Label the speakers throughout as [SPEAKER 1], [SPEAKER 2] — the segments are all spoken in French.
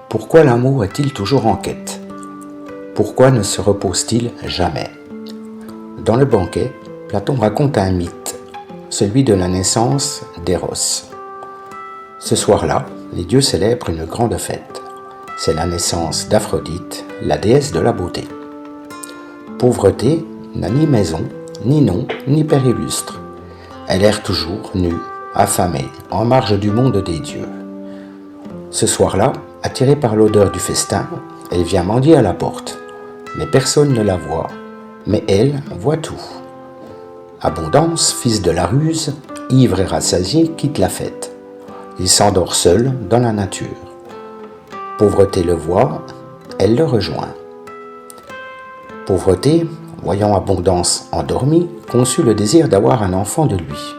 [SPEAKER 1] Pourquoi l'amour est-il toujours en quête? Pourquoi ne se repose-t-il jamais? Dans le banquet, Platon raconte un mythe, celui de la naissance d'Eros. Ce soir-là, les dieux célèbrent une grande fête. C'est la naissance d'Aphrodite, la déesse de la beauté. Pauvreté n'a ni maison, ni nom, ni père illustre. Elle erre toujours, nue, affamée, en marge du monde des dieux. Ce soir-là, attirée par l'odeur du festin, elle vient mendier à la porte. Mais personne ne la voit, mais elle voit tout. Abondance, fils de la ruse, ivre et rassasié, quitte la fête. Il s'endort seul dans la nature. Pauvreté le voit, elle le rejoint. Pauvreté, voyant Abondance endormie, conçut le désir d'avoir un enfant de lui.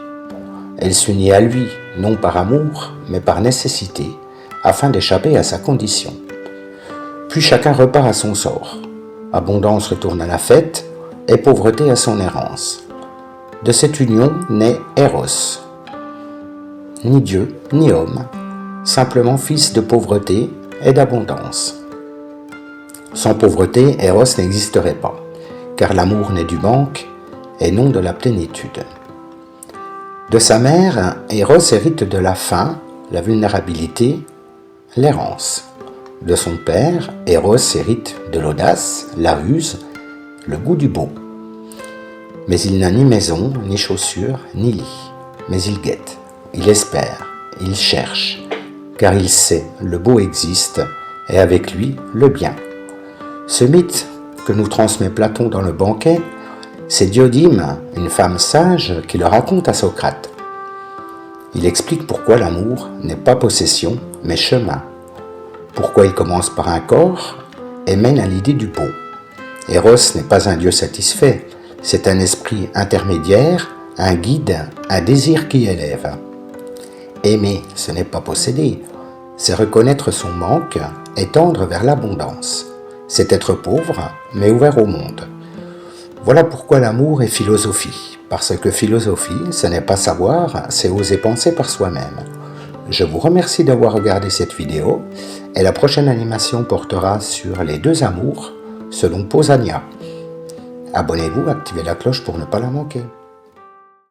[SPEAKER 1] Elle s'unit à lui, non par amour, mais par nécessité, afin d'échapper à sa condition. Puis chacun repart à son sort. Abondance retourne à la fête, et Pauvreté à son errance. De cette union naît Eros. Ni Dieu, ni homme, simplement fils de pauvreté et d'abondance. Sans pauvreté, Eros n'existerait pas, car l'amour naît du manque et non de la plénitude. De sa mère, Eros hérite de la faim, la vulnérabilité, l'errance. De son père, Eros hérite de l'audace, la ruse, le goût du beau. Mais il n'a ni maison, ni chaussures, ni lit. Mais il guette, il espère, il cherche, car il sait le beau existe et avec lui le bien. Ce mythe que nous transmet Platon dans le banquet, c'est Diodyme, une femme sage, qui le raconte à Socrate. Il explique pourquoi l'amour n'est pas possession, mais chemin. Pourquoi il commence par un corps et mène à l'idée du beau. Eros n'est pas un dieu satisfait, c'est un esprit intermédiaire, un guide, un désir qui élève. Aimer, ce n'est pas posséder, c'est reconnaître son manque et tendre vers l'abondance. C'est être pauvre, mais ouvert au monde. Voilà pourquoi l'amour est philosophie, parce que philosophie, ce n'est pas savoir, c'est oser penser par soi-même. Je vous remercie d'avoir regardé cette vidéo, et la prochaine animation portera sur les deux amours, selon Pausania. Abonnez-vous, activez la cloche pour ne pas la manquer.